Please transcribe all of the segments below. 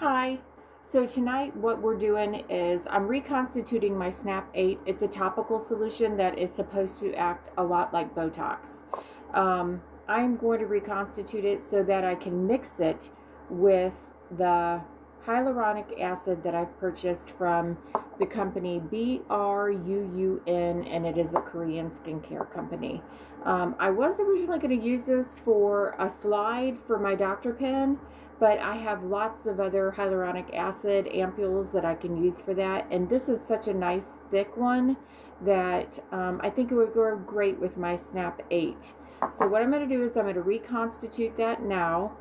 Hi. So tonight what we're doing is I'm reconstituting my Snap 8. It's a topical solution that is supposed to act a lot like Botox. I'm going to reconstitute it so that I can mix it with the hyaluronic acid that I've purchased from the company BRUUN, and it is a Korean skincare company. I was originally going to use this for a slide for my Dr. Pen, but I have lots of other hyaluronic acid ampules that I can use for that, and this is such a nice thick one that I think it would go great with my Snap 8. So what I'm going to do is I'm going to reconstitute that now,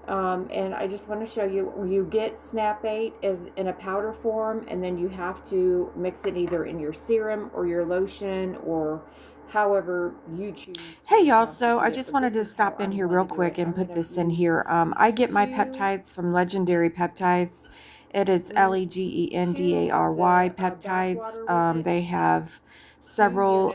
and I just want to show you, you get Snap 8 as in a powder form, and then you have to mix it either in your serum or your lotion or however you choose. Hey y'all, so I just wanted to stop in here real quick and put this in here. I get my peptides from Legendary Peptides. It is LEGENDARY peptides. They have several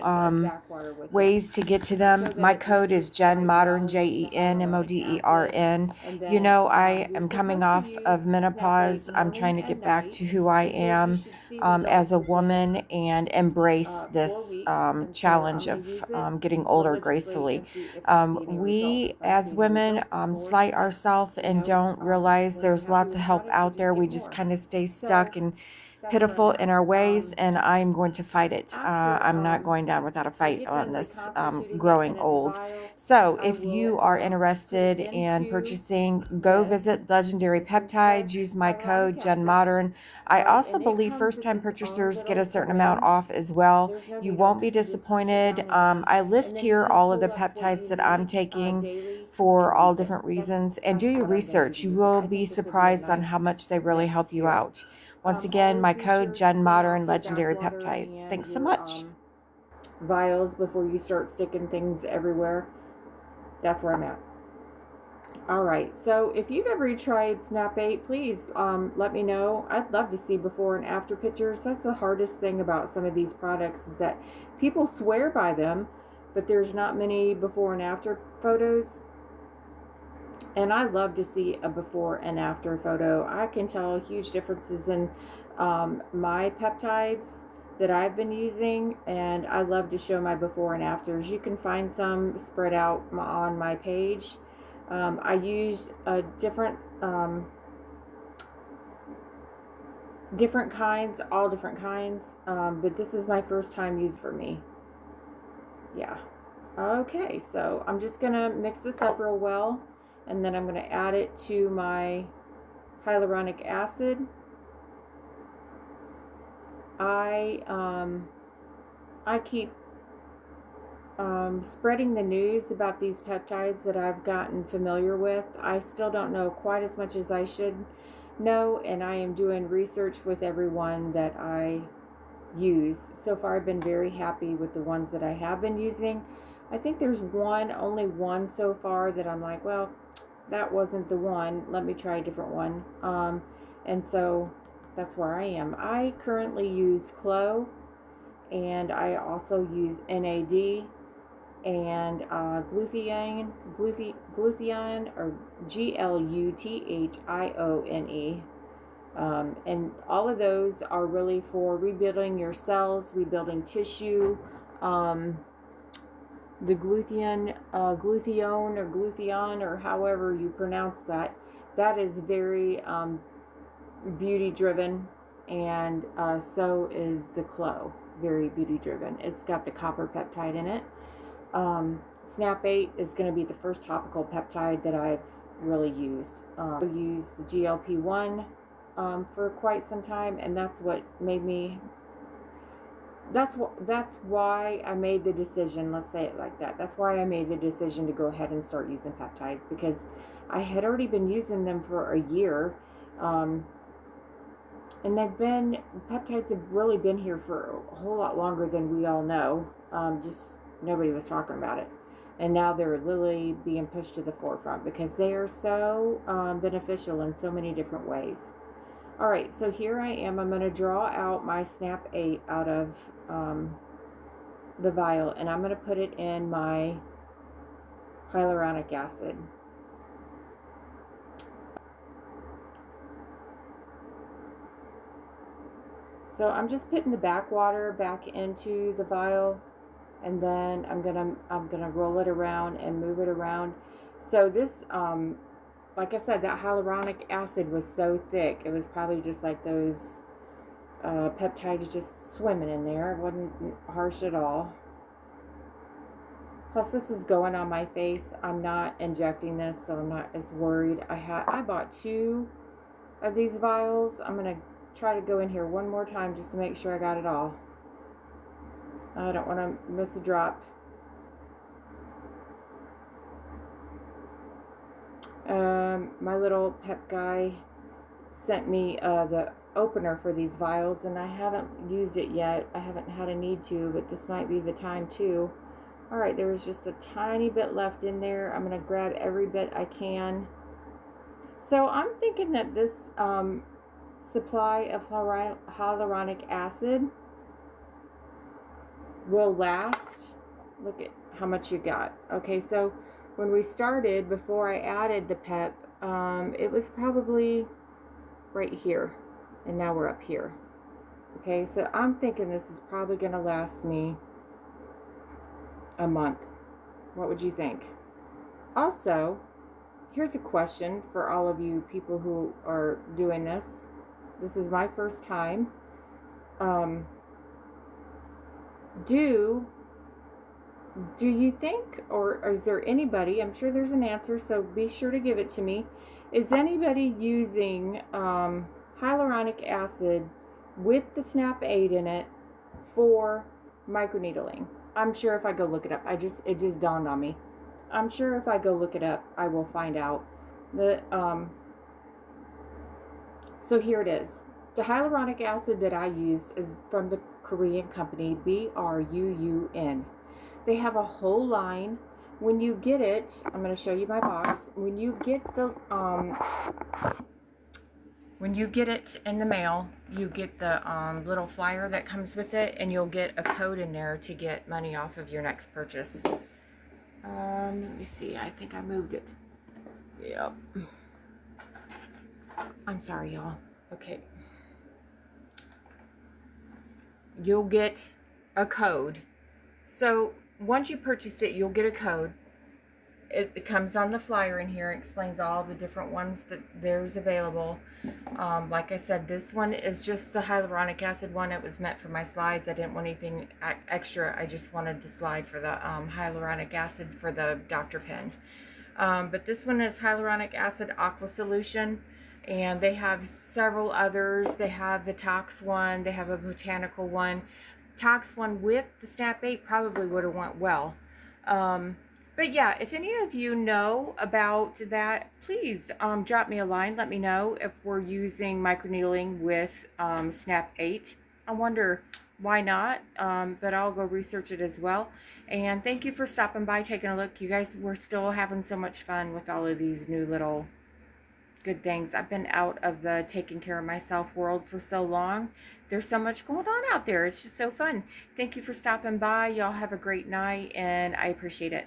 ways to get to them. My code is GenModern, JENMODERN. You know, I am coming off of menopause. I'm trying to get back to who I am as a woman and embrace this challenge of getting older gracefully. We as women slight ourselves and don't realize there's lots of help out there. We just kind of stay stuck and pitiful in our ways, and I'm going to fight it. I'm not going down without a fight on this growing old. So if you are interested in purchasing, go visit Legendary Peptides, use my code GenModern. I also believe first-time purchasers get a certain amount off as well. You won't be disappointed. I list here all of the peptides that I'm taking for all different reasons, and do your research. You will be surprised on how much they really help you out. Once again, my code GenModern, Legendary Peptides. Thanks so much. Vials before you start sticking things everywhere. That's where I'm at. Alright, so if you've ever tried Snap 8, please let me know. I'd love to see before and after pictures. That's the hardest thing about some of these products, is that people swear by them, but there's not many before and after photos. And I love to see a before and after photo. I can tell huge differences in my peptides that I've been using, and I love to show my before and afters. You can find some spread out on my page. I use different kinds, all different kinds, but this is my first time used for me. Yeah. Okay, so I'm just gonna mix this up real well, and then I'm going to add it to my hyaluronic acid. I keep spreading the news about these peptides that I've gotten familiar with. I still don't know quite as much as I should know, and I am doing research with everyone that I use. So far I've been very happy with the ones that I have been using. I think there's only one so far that I'm like, well, that wasn't the one. Let me try a different one. And so that's where I am. I currently use Clo, and I also use NAD and glutathione, or GLUTHIONE. And all of those are really for rebuilding your cells, rebuilding tissue. The glutathione or glutathione, or however you pronounce that, that is very beauty driven, and so is the Clo, very beauty driven. It's got the copper peptide in it. Snap 8 is going to be the first topical peptide that I've really used. I used the GLP-1 for quite some time, and that's what made me, that's why I made the decision, let's say it like that. That's why I made the decision to go ahead and start using peptides, because I had already been using them for a year. And peptides have really been here for a whole lot longer than we all know. Just nobody was talking about it. And now they're literally being pushed to the forefront because they are so beneficial in so many different ways. Alright, so here I am. I'm going to draw out my Snap 8 out of the vial, and I'm going to put it in my hyaluronic acid. So I'm just putting the backwater back into the vial, and then I'm gonna roll it around and move it around. So this, like I said, that hyaluronic acid was so thick, it was probably just like those peptides just swimming in there. It wasn't harsh at all. Plus, this is going on my face. I'm not injecting this, so I'm not as worried. I bought 2 of these vials. I'm gonna try to go in here one more time just to make sure I got it all. I don't want to miss a drop. My little pep guy sent me the opener for these vials, and I haven't used it yet. I haven't had a need to, but this might be the time too. All right, there was just a tiny bit left in there. I'm going to grab every bit I can. So I'm thinking that this supply of hyaluronic acid will last. Look at how much you got. Okay, so when we started, before I added the pep, it was probably right here, and now we're up here. Okay, so I'm thinking this is probably going to last me a month. What would you think? Also, here's a question for all of you people who are doing this. This is my first time. Do you think, or is there anybody, I'm sure there's an answer, so be sure to give it to me. Is anybody using hyaluronic acid with the Snap 8 in it for microneedling? I'm sure if I go look it up, it just dawned on me. I'm sure if I go look it up, I will find out. So here it is. The hyaluronic acid that I used is from the Korean company BRUUN. They have a whole line. When you get it, I'm going to show you my box. When you get it in the mail, you get the little flyer that comes with it, and you'll get a code in there to get money off of your next purchase. Let me see. I think I moved it. Yep. I'm sorry, y'all. Okay. You'll get a code. So once you purchase it, you'll get a code. It comes on the flyer in here. It explains all the different ones that there's available. Like I said, this one is just the hyaluronic acid one. It was meant for my slides. I didn't want anything extra. I just wanted the slide for the hyaluronic acid for the Dr. Pen. But this one is hyaluronic acid aqua solution. And they have several others. They have the Tox one. They have a botanical one. Tox one with the Snap 8 probably would have went well. But yeah, if any of you know about that, please drop me a line. Let me know if we're using microneedling with Snap 8. I wonder why not, but I'll go research it as well. And thank you for stopping by, taking a look. You guys, we're still having so much fun with all of these new little good things. I've been out of the taking care of myself world for so long. There's so much going on out there. It's just so fun. Thank you for stopping by. Y'all have a great night, and I appreciate it.